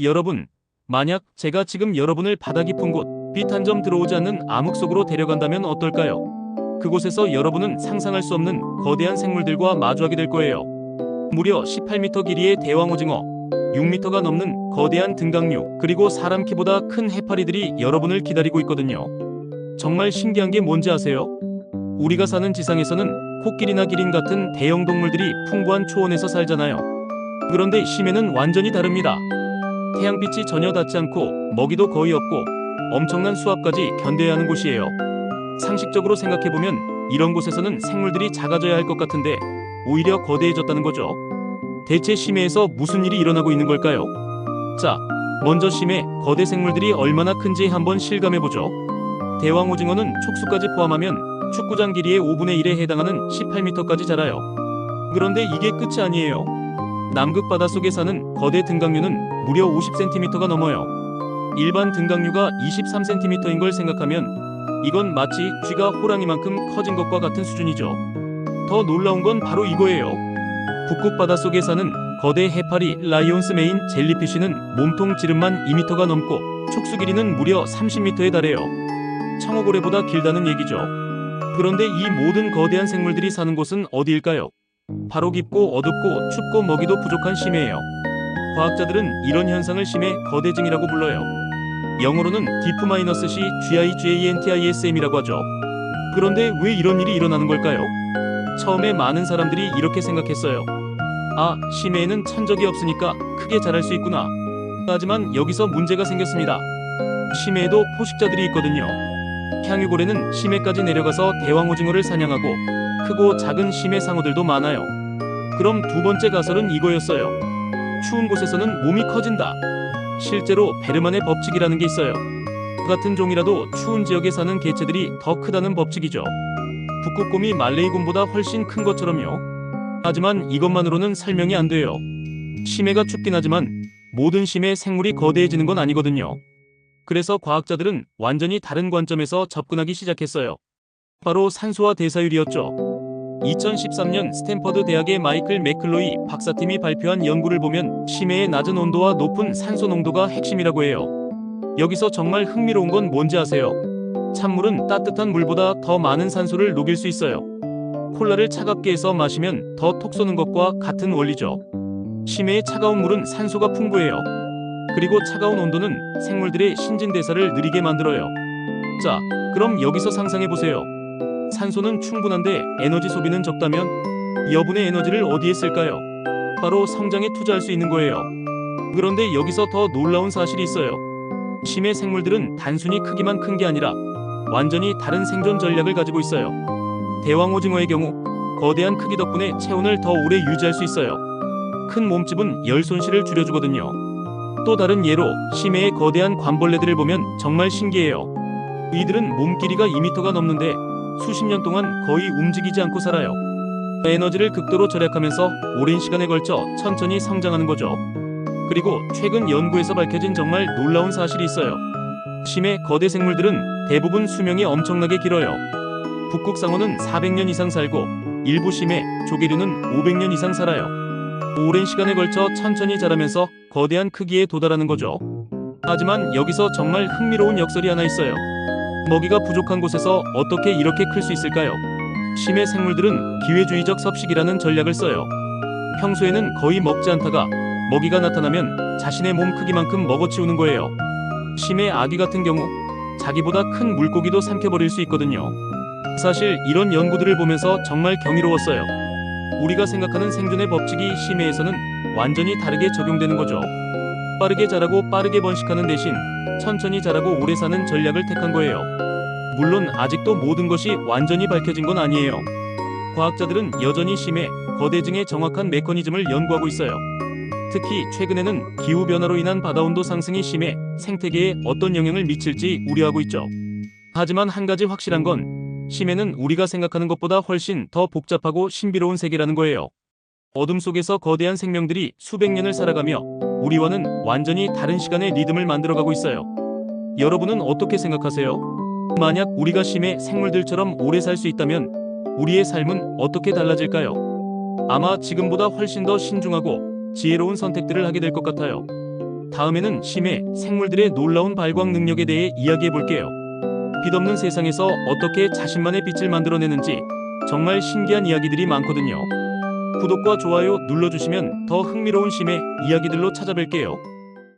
여러분, 만약 제가 지금 여러분을 바다 깊은 곳, 빛 한 점 들어오지 않는 암흑 속으로 데려간다면 어떨까요? 그곳에서 여러분은 상상할 수 없는 거대한 생물들과 마주하게 될 거예요. 무려 18m 길이의 대왕 오징어, 6m가 넘는 거대한 등강류, 그리고 사람 키보다 큰 해파리들이 여러분을 기다리고 있거든요. 정말 신기한 게 뭔지 아세요? 우리가 사는 지상에서는 코끼리나 기린 같은 대형 동물들이 풍부한 초원에서 살잖아요. 그런데 심해는 완전히 다릅니다. 태양빛이 전혀 닿지 않고 먹이도 거의 없고 엄청난 수압까지 견뎌야 하는 곳이에요. 상식적으로 생각해보면 이런 곳에서는 생물들이 작아져야 할 것 같은데 오히려 거대해졌다는 거죠. 대체 심해에서 무슨 일이 일어나고 있는 걸까요? 자, 먼저 심해 거대 생물들이 얼마나 큰지 한번 실감해보죠. 대왕 오징어는 촉수까지 포함하면 축구장 길이의 5분의 1에 해당하는 18m까지 자라요. 그런데 이게 끝이 아니에요. 남극 바닷속에 사는 거대 등강류는 무려 50cm가 넘어요. 일반 등강류가 23cm인 걸 생각하면 이건 마치 쥐가 호랑이만큼 커진 것과 같은 수준이죠. 더 놀라운 건 바로 이거예요. 북극 바닷속에 사는 거대 해파리 라이온스 메인 젤리피쉬는 몸통 지름만 2m가 넘고 촉수 길이는 무려 30m에 달해요. 청어고래보다 길다는 얘기죠. 그런데 이 모든 거대한 생물들이 사는 곳은 어디일까요? 바로 깊고 어둡고 춥고 먹이도 부족한 심해예요. 과학자들은 이런 현상을 심해 거대증이라고 불러요. 영어로는 Deep-C GIGANTISM이라고 하죠. 그런데 왜 이런 일이 일어나는 걸까요? 처음에 많은 사람들이 이렇게 생각했어요. 아, 심해에는 천적이 없으니까 크게 자랄 수 있구나. 하지만 여기서 문제가 생겼습니다. 심해에도 포식자들이 있거든요. 향유고래는 심해까지 내려가서 대왕오징어를 사냥하고 크고 작은 심해 상어들도 많아요. 그럼 두 번째 가설은 이거였어요. 추운 곳에서는 몸이 커진다. 실제로 베르만의 법칙이라는 게 있어요. 같은 종이라도 추운 지역에 사는 개체들이 더 크다는 법칙이죠. 북극곰이 말레이곰보다 훨씬 큰 것처럼요. 하지만 이것만으로는 설명이 안 돼요. 심해가 춥긴 하지만 모든 심해 생물이 거대해지는 건 아니거든요. 그래서 과학자들은 완전히 다른 관점에서 접근하기 시작했어요. 바로 산소와 대사율이었죠. 2013년 스탠퍼드 대학의 마이클 맥클로이 박사팀이 발표한 연구를 보면 심해의 낮은 온도와 높은 산소 농도가 핵심이라고 해요. 여기서 정말 흥미로운 건 뭔지 아세요? 찬물은 따뜻한 물보다 더 많은 산소를 녹일 수 있어요. 콜라를 차갑게 해서 마시면 더 톡 쏘는 것과 같은 원리죠. 심해의 차가운 물은 산소가 풍부해요. 그리고 차가운 온도는 생물들의 신진대사를 느리게 만들어요. 자, 그럼 여기서 상상해보세요. 산소는 충분한데 에너지 소비는 적다면 여분의 에너지를 어디에 쓸까요? 바로 성장에 투자할 수 있는 거예요. 그런데 여기서 더 놀라운 사실이 있어요. 심해 생물들은 단순히 크기만 큰 게 아니라 완전히 다른 생존 전략을 가지고 있어요. 대왕 오징어의 경우 거대한 크기 덕분에 체온을 더 오래 유지할 수 있어요. 큰 몸집은 열 손실을 줄여주거든요. 또 다른 예로 심해의 거대한 관벌레들을 보면 정말 신기해요. 이들은 몸 길이가 2m가 넘는데 수십 년 동안 거의 움직이지 않고 살아요. 에너지를 극도로 절약하면서 오랜 시간에 걸쳐 천천히 성장하는 거죠. 그리고 최근 연구에서 밝혀진 정말 놀라운 사실이 있어요. 심해 거대 생물들은 대부분 수명이 엄청나게 길어요. 북극상어는 400년 이상 살고 일부 심해 조개류는 500년 이상 살아요. 오랜 시간에 걸쳐 천천히 자라면서 거대한 크기에 도달하는 거죠. 하지만 여기서 정말 흥미로운 역설이 하나 있어요. 먹이가 부족한 곳에서 어떻게 이렇게 클 수 있을까요? 심해 생물들은 기회주의적 섭식이라는 전략을 써요. 평소에는 거의 먹지 않다가 먹이가 나타나면 자신의 몸 크기만큼 먹어치우는 거예요. 심해 아귀 같은 경우 자기보다 큰 물고기도 삼켜버릴 수 있거든요. 사실 이런 연구들을 보면서 정말 경이로웠어요. 우리가 생각하는 생존의 법칙이 심해에서는 완전히 다르게 적용되는 거죠. 빠르게 자라고 빠르게 번식하는 대신 천천히 자라고 오래 사는 전략을 택한 거예요. 물론 아직도 모든 것이 완전히 밝혀진 건 아니에요. 과학자들은 여전히 심해 거대증의 정확한 메커니즘을 연구하고 있어요. 특히 최근에는 기후변화로 인한 바다온도 상승이 심해 생태계에 어떤 영향을 미칠지 우려하고 있죠. 하지만 한 가지 확실한 건 심해는 우리가 생각하는 것보다 훨씬 더 복잡하고 신비로운 세계라는 거예요. 어둠 속에서 거대한 생명들이 수백 년을 살아가며 우리와는 완전히 다른 시간의 리듬을 만들어가고 있어요. 여러분은 어떻게 생각하세요? 만약 우리가 심해 생물들처럼 오래 살 수 있다면 우리의 삶은 어떻게 달라질까요? 아마 지금보다 훨씬 더 신중하고 지혜로운 선택들을 하게 될 것 같아요. 다음에는 심해 생물들의 놀라운 발광 능력에 대해 이야기해 볼게요. 빛 없는 세상에서 어떻게 자신만의 빛을 만들어내는지 정말 신기한 이야기들이 많거든요. 구독과 좋아요 눌러주시면 더 흥미로운 심해 이야기들로 찾아뵐게요.